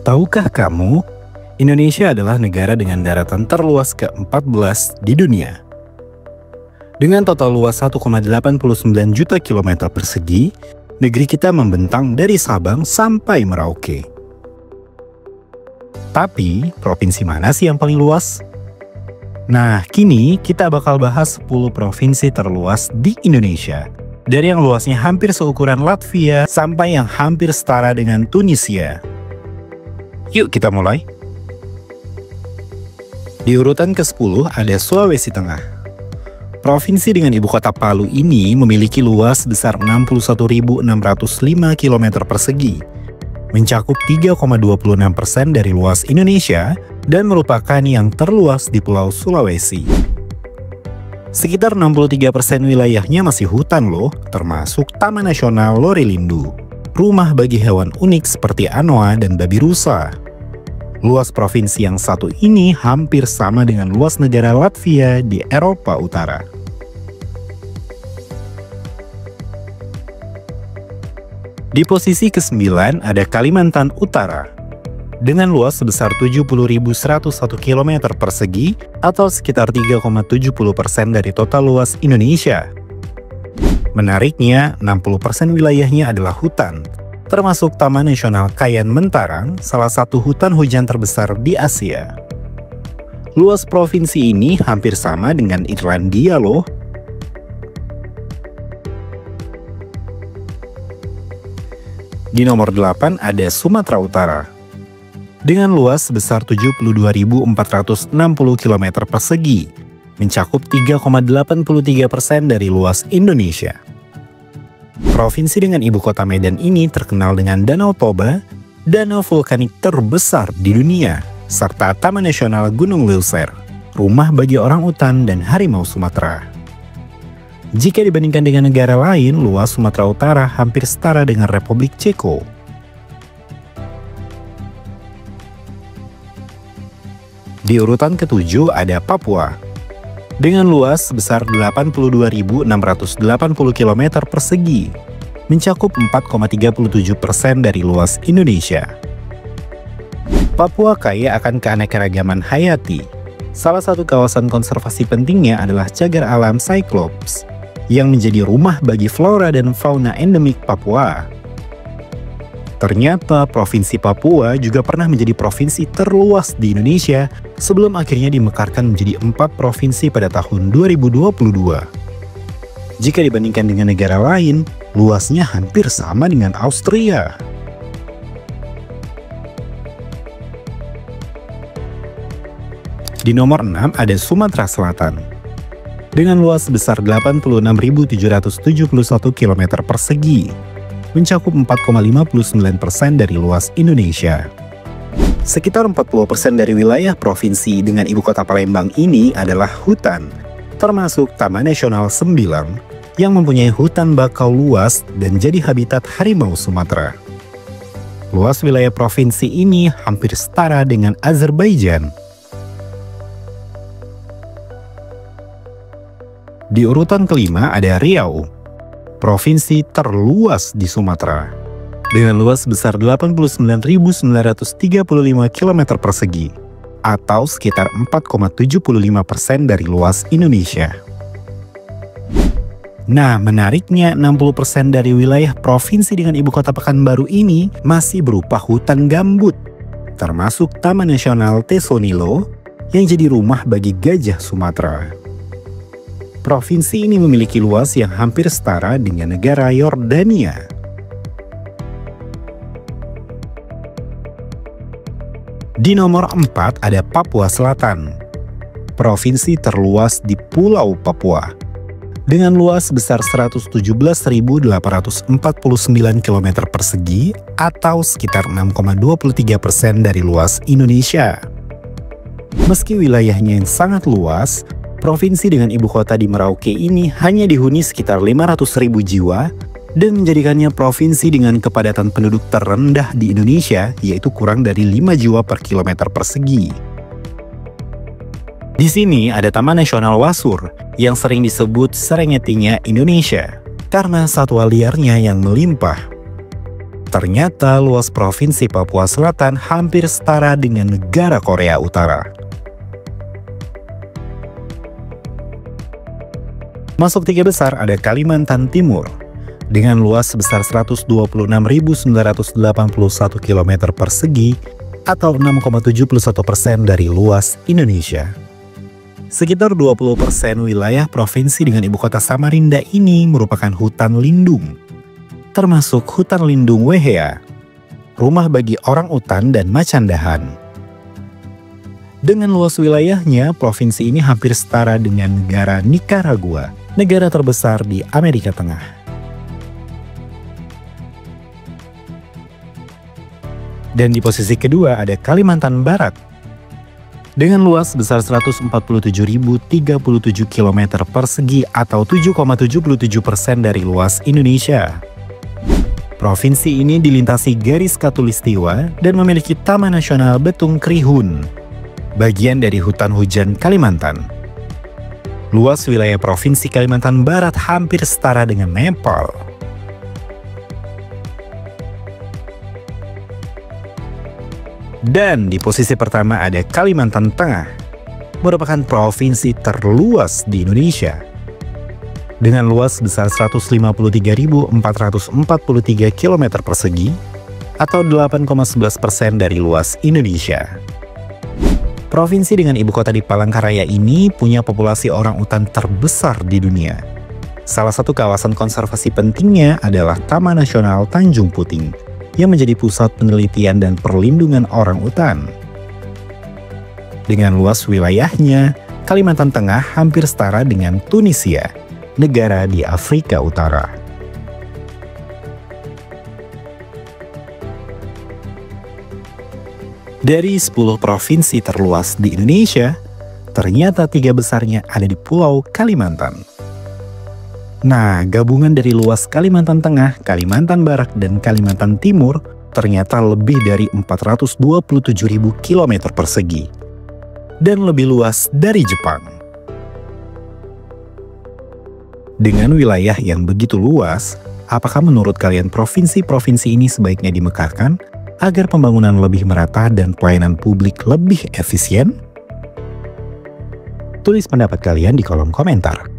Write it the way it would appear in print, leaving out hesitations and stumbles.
Tahukah kamu, Indonesia adalah negara dengan daratan terluas ke-14 di dunia. Dengan total luas 1,89 juta kilometer persegi, negeri kita membentang dari Sabang sampai Merauke. Tapi, provinsi mana sih yang paling luas? Nah, kini kita bakal bahas 10 provinsi terluas di Indonesia. Dari yang luasnya hampir seukuran Latvia sampai yang hampir setara dengan Tunisia. Yuk kita mulai. Di urutan ke-10 ada Sulawesi Tengah. Provinsi dengan ibu kota Palu ini memiliki luas sebesar 61.605 km persegi, mencakup 3,26% dari luas Indonesia dan merupakan yang terluas di Pulau Sulawesi. Sekitar 63% wilayahnya masih hutan loh, termasuk Taman Nasional Lorilindu, rumah bagi hewan unik seperti anoa dan babi rusa. Luas provinsi yang satu ini hampir sama dengan luas negara Latvia di Eropa Utara. Di posisi ke-9 ada Kalimantan Utara, dengan luas sebesar 70.101 km persegi atau sekitar 3,70% dari total luas Indonesia. Menariknya, 60% wilayahnya adalah hutan, termasuk Taman Nasional Kayan Mentarang, salah satu hutan hujan terbesar di Asia. Luas provinsi ini hampir sama dengan Irlandia loh. Di nomor 8 ada Sumatera Utara, dengan luas sebesar 72.460 km persegi, mencakup 3,83% dari luas Indonesia. Provinsi dengan ibu kota Medan ini terkenal dengan Danau Toba, danau vulkanik terbesar di dunia, serta Taman Nasional Gunung Leuser, rumah bagi orangutan dan harimau Sumatera. Jika dibandingkan dengan negara lain, luas Sumatera Utara hampir setara dengan Republik Ceko. Di urutan ke-7 ada Papua, dengan luas sebesar 82.680 km persegi, mencakup 4,37% dari luas Indonesia. Papua kaya akan keanekaragaman hayati. Salah satu kawasan konservasi pentingnya adalah cagar alam Cyclops, yang menjadi rumah bagi flora dan fauna endemik Papua. Ternyata Provinsi Papua juga pernah menjadi provinsi terluas di Indonesia sebelum akhirnya dimekarkan menjadi 4 provinsi pada tahun 2022. Jika dibandingkan dengan negara lain, luasnya hampir sama dengan Austria. Di nomor 6 ada Sumatera Selatan, dengan luas sebesar 86.771 km persegi, mencakup 4,59% dari luas Indonesia. Sekitar 40% dari wilayah provinsi dengan ibu kota Palembang ini adalah hutan, termasuk Taman Nasional Sembilang yang mempunyai hutan bakau luas dan jadi habitat harimau Sumatera. Luas wilayah provinsi ini hampir setara dengan Azerbaijan. Di urutan kelima ada Riau, provinsi terluas di Sumatera, dengan luas sebesar 89.935 km persegi, atau sekitar 4,75% dari luas Indonesia. Nah, menariknya 60% dari wilayah provinsi dengan ibu kota Pekanbaru ini masih berupa hutan gambut, termasuk Taman Nasional Tesonilo yang jadi rumah bagi gajah Sumatera. Provinsi ini memiliki luas yang hampir setara dengan negara Yordania. Di nomor 4 ada Papua Selatan, provinsi terluas di Pulau Papua, dengan luas sebesar 117.849 km persegi atau sekitar 6,23% dari luas Indonesia. Meski wilayahnya yang sangat luas, provinsi dengan ibu kota di Merauke ini hanya dihuni sekitar 500.000 jiwa dan menjadikannya provinsi dengan kepadatan penduduk terendah di Indonesia, yaitu kurang dari 5 jiwa per kilometer persegi. Di sini ada Taman Nasional Wasur yang sering disebut Serengetinya Indonesia karena satwa liarnya yang melimpah. Ternyata luas Provinsi Papua Selatan hampir setara dengan negara Korea Utara. Masuk 3 besar ada Kalimantan Timur, dengan luas sebesar 126.981 km persegi atau 6,71% dari luas Indonesia. Sekitar 20% wilayah provinsi dengan ibu kota Samarinda ini merupakan hutan lindung, termasuk hutan lindung Wehea, rumah bagi orang utan dan macandahan. Dengan luas wilayahnya, provinsi ini hampir setara dengan negara Nicaragua, negara terbesar di Amerika Tengah. Dan di posisi kedua ada Kalimantan Barat, dengan luas sebesar 147.037 km persegi atau 7,77% dari luas Indonesia. Provinsi ini dilintasi garis khatulistiwa dan memiliki Taman Nasional Betung Krihun, bagian dari hutan hujan Kalimantan. Luas wilayah Provinsi Kalimantan Barat hampir setara dengan Nepal. Dan di posisi pertama ada Kalimantan Tengah, merupakan provinsi terluas di Indonesia, dengan luas sebesar 153.443 km persegi atau 8,11% dari luas Indonesia. Provinsi dengan ibu kota di Palangkaraya ini punya populasi orang utan terbesar di dunia. Salah satu kawasan konservasi pentingnya adalah Taman Nasional Tanjung Puting, yang menjadi pusat penelitian dan perlindungan orang utan. Dengan luas wilayahnya, Kalimantan Tengah hampir setara dengan Tunisia, negara di Afrika Utara. Dari 10 provinsi terluas di Indonesia, ternyata 3 besarnya ada di Pulau Kalimantan. Nah, gabungan dari luas Kalimantan Tengah, Kalimantan Barat, dan Kalimantan Timur ternyata lebih dari 427.000 km persegi dan lebih luas dari Jepang. Dengan wilayah yang begitu luas, apakah menurut kalian provinsi-provinsi ini sebaiknya dimekarkan agar pembangunan lebih merata dan pelayanan publik lebih efisien? Tulis pendapat kalian di kolom komentar.